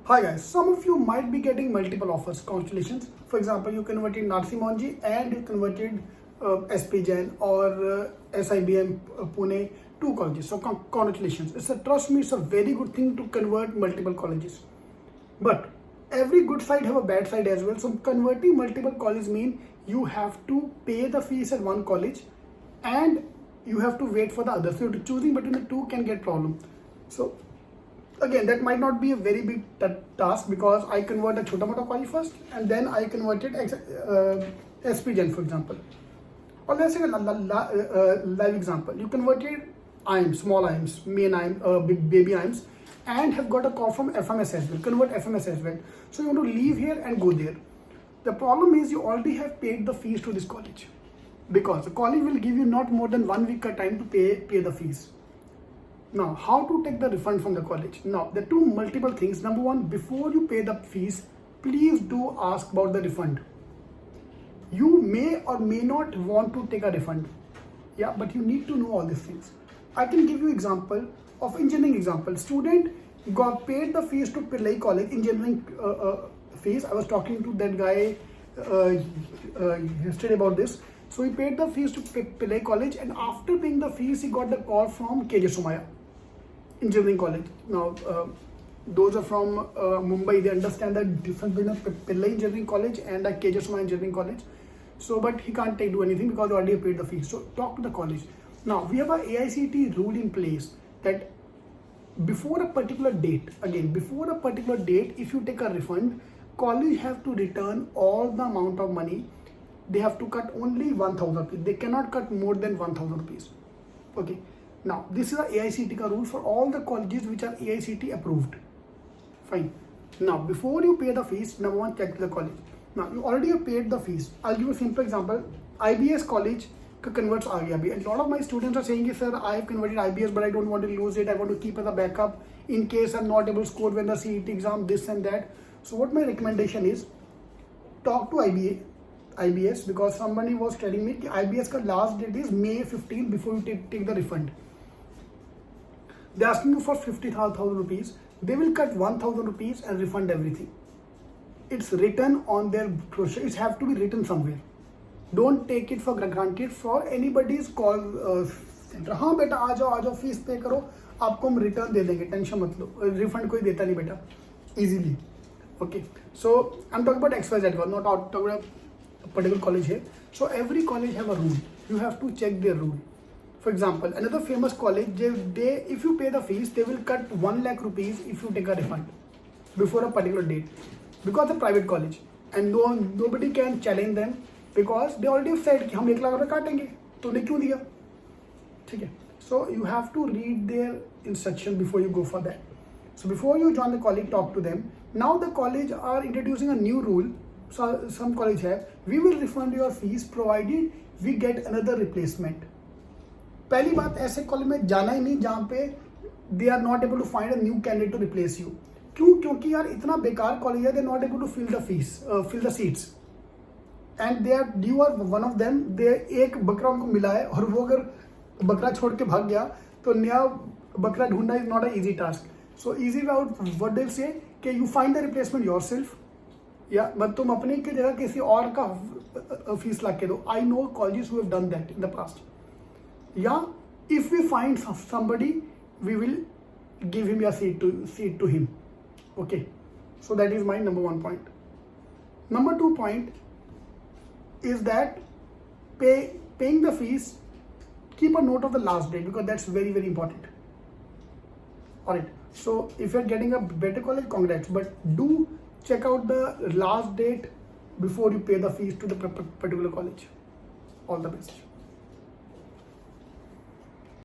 Hi guys, some of you might be getting multiple offers, constellations. For example, you converted Narsi Monji and you converted SP Jain or SIBM Pune, two colleges. So congratulations. Trust me, it's a very good thing to convert multiple colleges. But every good side have a bad side as well. So converting multiple colleges mean you have to pay the fees at one college and you have to wait for the other. So choosing between the two can get problem. So again, that might not be a very big task because I converted Chota Mota college first and then I converted SP Jain, for example. Or let's say a live example. You converted IIMS, small IIMS, main IIMS, baby IIMS, and have got a call from FMS as well. Convert FMS as well. So you want to leave here and go there. The problem is you already have paid the fees to this college because the college will give you not more than 1 week time to pay the fees. Now, how to take the refund from the college? Now, there are two multiple things. Number one, before you pay the fees, please do ask about the refund. You may or may not want to take a refund. Yeah, but you need to know all these things. I can give you example of engineering example. Student got paid the fees to Pillai College, engineering fees. I was talking to that guy yesterday about this. So he paid the fees to Pillai College, and after paying the fees, he got the call from KJ Somaya Engineering College. Now, those are from Mumbai. They understand the difference between Pillai Engineering College and KJ Somaya Engineering College. So, but he can't do anything because he already paid the fees. So, talk to the college. Now, we have a AICTE rule in place that before a particular date, again, before a particular date, if you take a refund, college have to return all the amount of money. They have to cut only 1,000 rupees. They cannot cut more than 1,000 rupees. Okay. Now, this is a AICTE rule for all the colleges which are AICTE approved. Fine. Now, before you pay the fees, number one, check the college. Now, you already have paid the fees. I'll give a simple example. IBS college converts aa gaya. A lot of my students are saying, sir, I have converted IBS, but I don't want to lose it. I want to keep as a backup in case I'm not able to score when the CET exam, this and that. So, what my recommendation is, talk to IBS because somebody was telling me IBS ka last date is May 15 before you take the refund. They're asking you for 50,000 rupees. They will cut 1,000 rupees and refund everything. It's written on their brochure. It have to be written somewhere. Don't take it for granted for anybody's call center. हाँ बेटा आ जाओ fees पे करो आपको हम return दे देंगे tension मत लो refund कोई देता नहीं बेटा easily. Okay, so I'm talking about XYZ, not talking about a particular college here. So every college have a rule. You have to check their rule. For example, another famous college, they if you pay the fees, they will cut 1 lakh rupees if you take a refund before a particular date because it's a private college and nobody can challenge them because they already said कि हम 1 लाख रुपए काटेंगे तो उन्हें क्यों दिया ठीक है. So you have to read their instruction before you go for that. So before you join the college, talk to them. Now the college are introducing a new rule. So some college have, we will refund your fees provided we get another replacement. पहली बात ऐसे college में जाना ही नहीं जहाँ पे they are not able to find a new candidate to replace you. क्यों? क्योंकि यार इतना बेकार कॉलेज है, they are not able to fill the seats. And you are one of them. एक बकरा उनको मिला है और वो अगर बकरा छोड़ के भाग गया तो नया बकरा ढूंढना is not an easy task. So easy route, what they say कि you find the replacement yourself. या बट तुम अपने की जगह किसी और का फीस ला के दो. I know colleges who have done that in the past. Yeah, if we find somebody, we will give him a seat to him. Okay, so that is my number one point. Number 2 point is that paying the fees. Keep a note of the last date because that's very, very important. Alright, so if you're getting a better college, congrats, but do check out the last date before you pay the fees to the particular college. All the best.